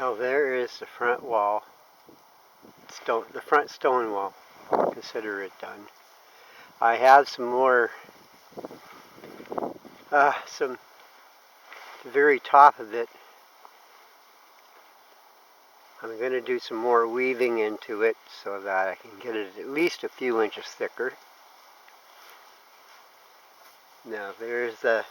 Well, there is the front wall, the front stone wall. I'll consider it done. I have some more, the very top of it. I'm going to do some more weaving into it so that I can get it at least a few inches thicker. Now there's the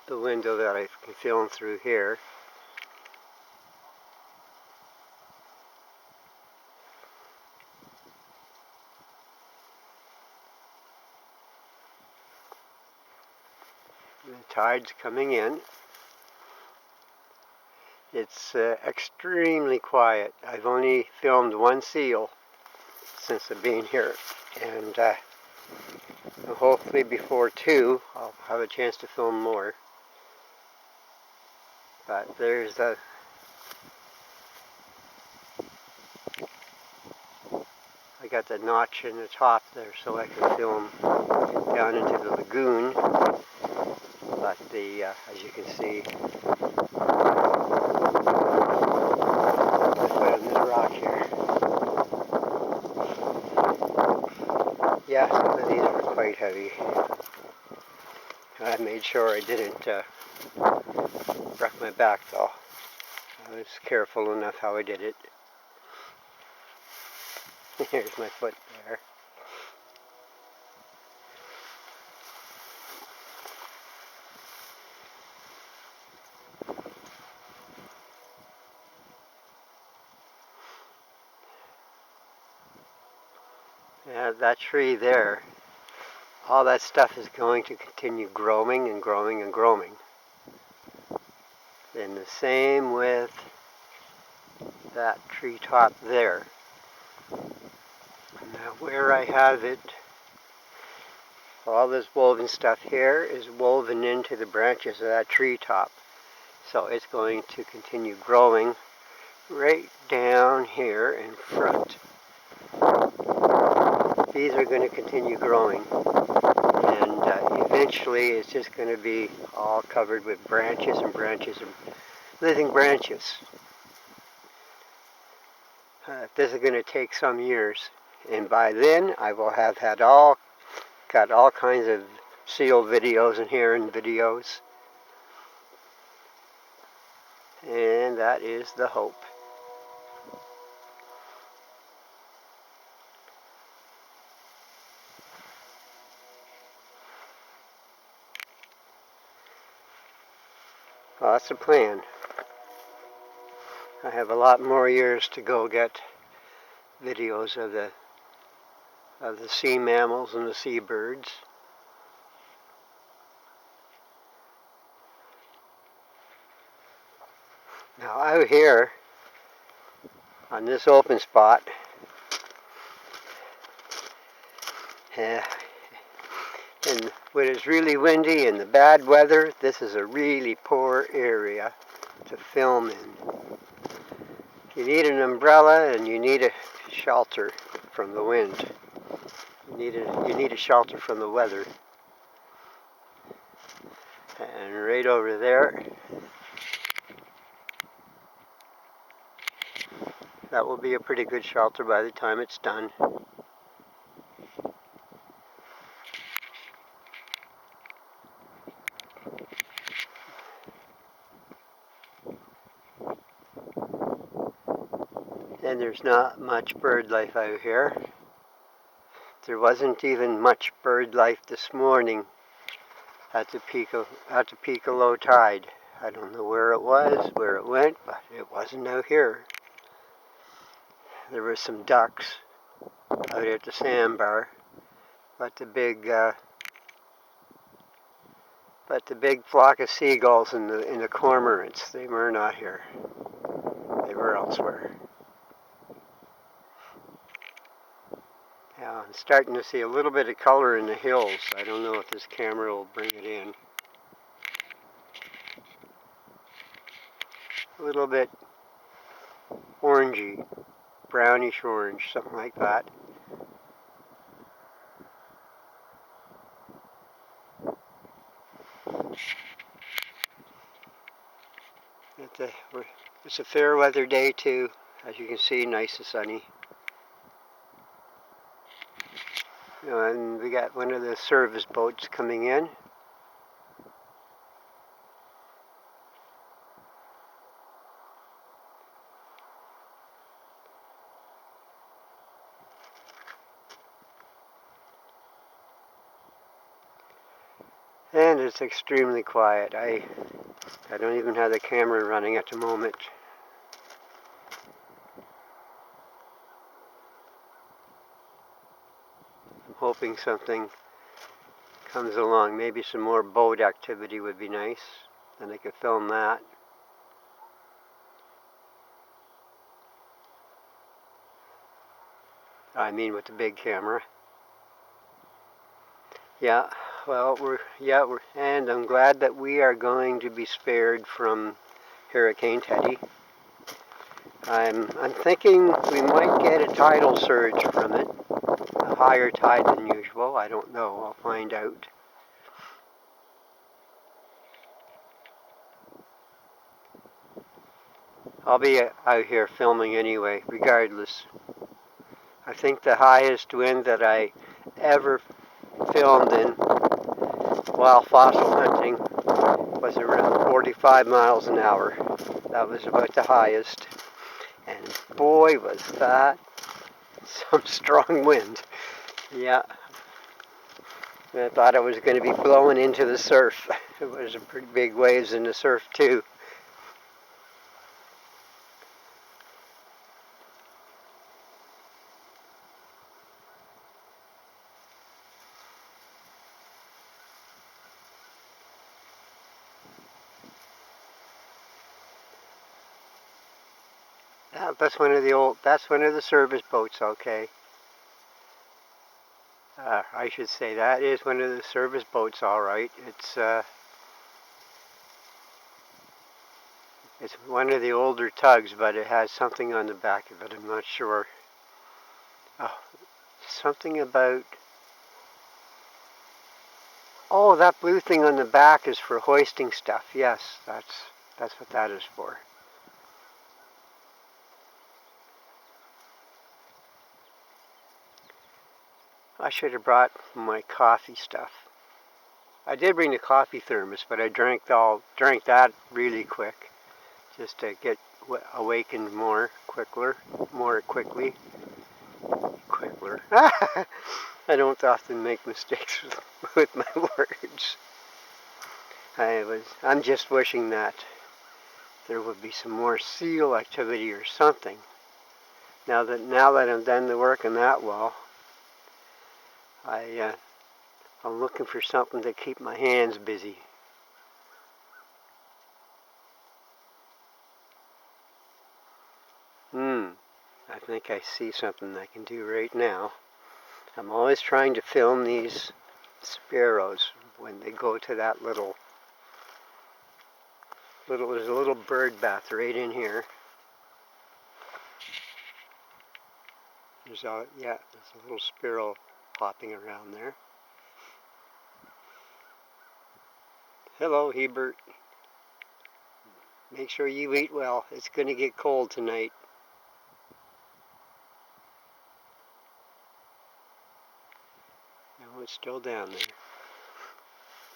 window that I can film through here. The tide's coming in. It's extremely quiet. I've only filmed one seal since I've been here, and hopefully before 2 I'll have a chance to film more. But there's I got the notch in the top there so I can film down into the lagoon. But as you can see, I put on this rock here. Yeah, some of these are quite heavy. I made sure I didn't wreck my back though. I was careful enough how I did it. Here's my foot there. Yeah, that tree there, all that stuff is going to continue growing and growing and growing. And the same with that tree top there. Now where I have it, all this woven stuff here is woven into the branches of that tree top. So it's going to continue growing right down here in front. These are going to continue growing, and eventually it's just going to be all covered with branches and branches and living branches. This is going to take some years, and by then I will have got all kinds of seal videos in here and videos, and that is the hope. Well, that's the plan. I have a lot more years to go get videos of the sea mammals and the seabirds. Now out here on this open spot, and when it's really windy and the bad weather, this is a really poor area to film in. You need an umbrella and you need a shelter from the wind. You need a shelter from the weather. And right over there, that will be a pretty good shelter by the time it's done. And there's not much bird life out here. There wasn't even much bird life this morning at the peak of low tide. I don't know where it was, where it went, but it wasn't out here. There were some ducks out at the sandbar, but the big flock of seagulls and the cormorants, they were not here. They were elsewhere. Yeah, I'm starting to see a little bit of color in the hills. I don't know if this camera will bring it in. A little bit orangey, brownish orange, something like that. It's a fair weather day too. As you can see, nice and sunny. And we got one of the service boats coming in. And it's extremely quiet. I don't even have the camera running at the moment. I'm hoping something comes along. Maybe some more boat activity would be nice. Then I could film that. I mean with the big camera. Yeah, well, and I'm glad that we are going to be spared from Hurricane Teddy. I'm thinking we might get a tidal surge from it, a higher tide than usual. I don't know. I'll find out. I'll be out here filming anyway, regardless. I think the highest wind that I ever filmed in while fossil hunting was around 45 miles an hour. That was about the highest. And boy, was that some strong wind. Yeah. I thought I was going to be blowing into the surf. It was a pretty big waves in the surf too. That's one of the service boats, okay. I should say that is one of the service boats, all right. It's one of the older tugs, but it has something on the back of it. I'm not sure. Oh, something about. Oh, that blue thing on the back is for hoisting stuff. Yes, that's what that is for. I should have brought my coffee stuff. I did bring the coffee thermos, but I drank that really quick, just to get awakened more quickly. I don't often make mistakes with my words. I'm just wishing that there would be some more seal activity or something. Now that I'm done the work on that wall, I'm looking for something to keep my hands busy. I think I see something I can do right now. I'm always trying to film these sparrows when they go to that there's a little bird bath right in here. There's a little sparrow hopping around there. Hello, Hebert. Make sure you eat well. It's going to get cold tonight. No, it's still down there.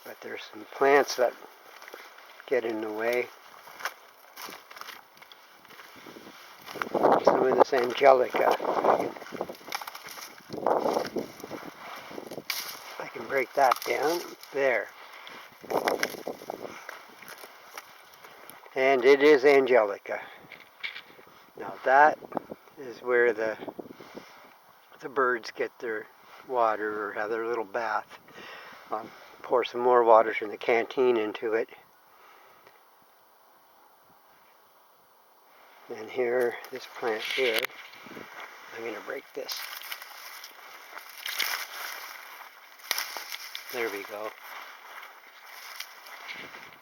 But there's some plants that get in the way. Some of this angelica. I can break that down. There. And it is angelica. Now that is where the birds get their water or have their little bath. I'll pour some more water from the canteen into it. And here, this plant here, I'm going to break this. There we go.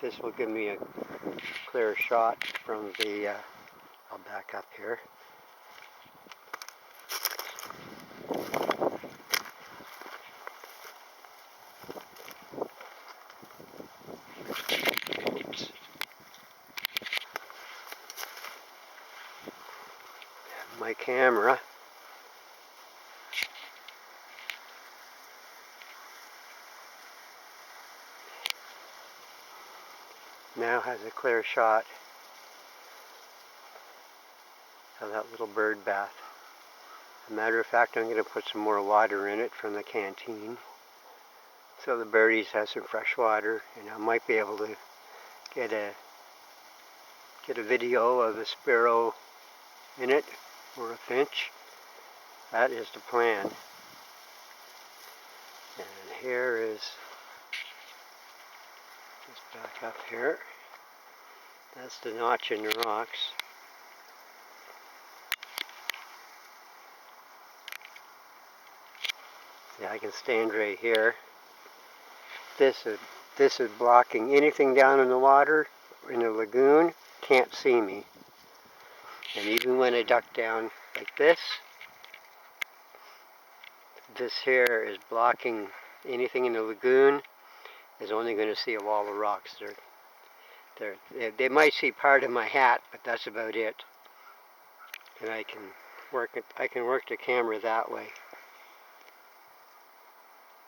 This will give me a clear shot from the, I'll back up here. Oops. my camera. Now has a clear shot of that little bird bath. As a matter of fact, I'm going to put some more water in it from the canteen, so the birdies have some fresh water, and I might be able to get a video of a sparrow in it, or a finch. That is the plan. And here is, just back up here, that's the notch in the rocks. Yeah, I can stand right here. This is blocking anything down in the water, in the lagoon, can't see me. And even when I duck down like this here is blocking anything in the lagoon, is only going to see a wall of rocks. They might see part of my hat, but that's about it. And I can work the camera that way.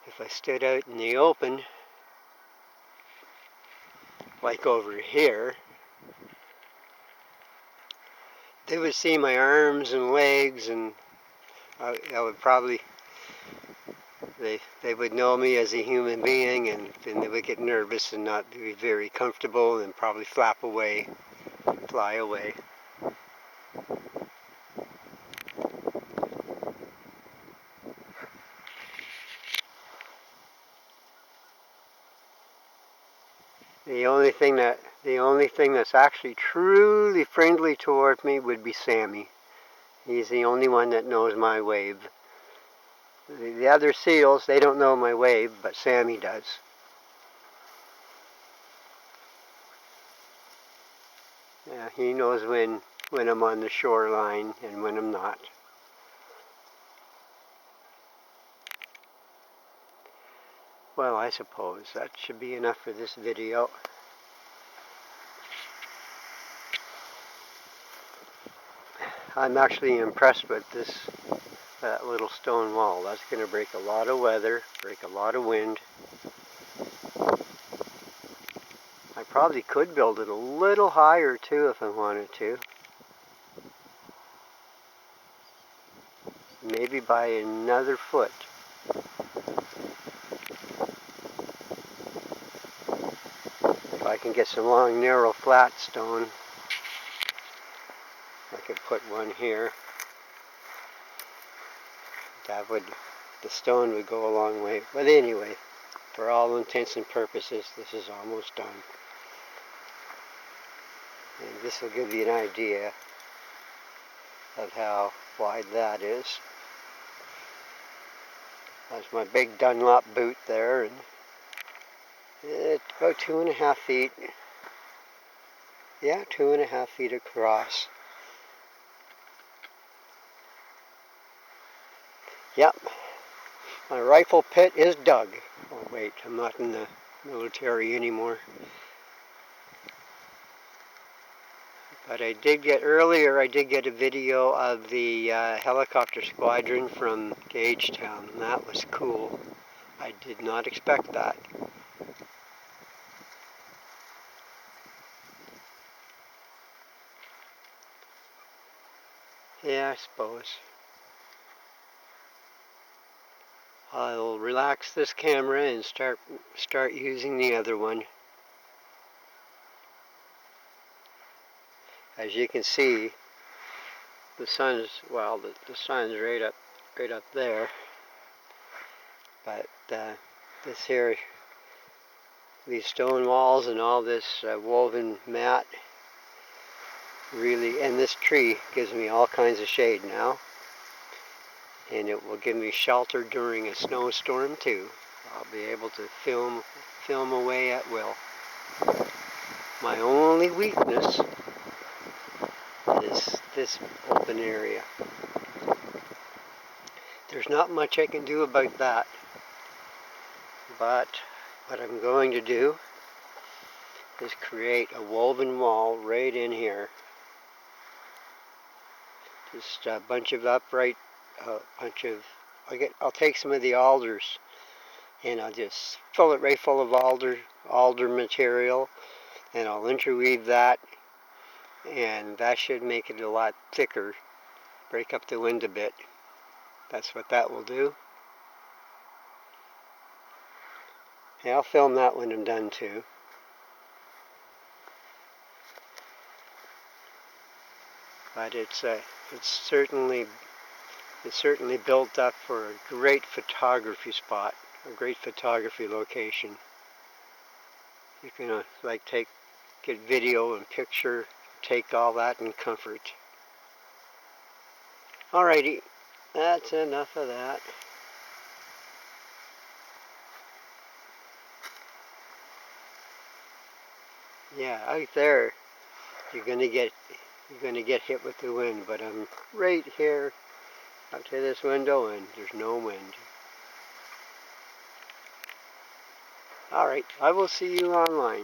If I stood out in the open, like over here, they would see my arms and legs, and I would probably, they would know me as a human being, and then they would get nervous and not be very comfortable and probably flap away, fly away. The only thing that's actually truly friendly toward me would be Sammy. He's the only one that knows my wave. The other seals, they don't know my wave, but Sammy does. Yeah, he knows when I'm on the shoreline and when I'm not. Well, I suppose that should be enough for this video. I'm actually impressed with that little stone wall. That's going to break a lot of weather, break a lot of wind. I probably could build it a little higher too if I wanted to. Maybe by another foot. If I can get some long, narrow, flat stone, I could put one here. The stone would go a long way. But anyway, for all intents and purposes, this is almost done. And this will give you an idea of how wide that is. That's my big Dunlop boot there, and it's about 2.5 feet. Yeah, 2.5 feet across. Yep. My rifle pit is dug. Oh wait, I'm not in the military anymore. But I did get a video of the helicopter squadron from Gagetown, and that was cool. I did not expect that. Yeah, I suppose. I'll relax this camera and start using the other one. As you can see, the sun's the sun's right up there. But this here, these stone walls and all this woven mat, really, and this tree gives me all kinds of shade now. And it will give me shelter during a snowstorm too. I'll be able to film away at will. My only weakness is this open area. There's not much I can do about that. But what I'm going to do is create a woven wall right in here Just a bunch of upright, I'll take some of the alders and I'll just fill it right full of alder material, and I'll interweave that, and that should make it a lot thicker, break up the wind a bit. That's what that will do. Yeah, I'll film that when I'm done too. But it's certainly built up for a great photography spot, a great photography location. You can get video and picture, take all that in comfort. Alrighty, that's enough of that. Yeah, out there you're gonna get hit with the wind, but I'm right here up to this window and there's no wind. Alright, I will see you online.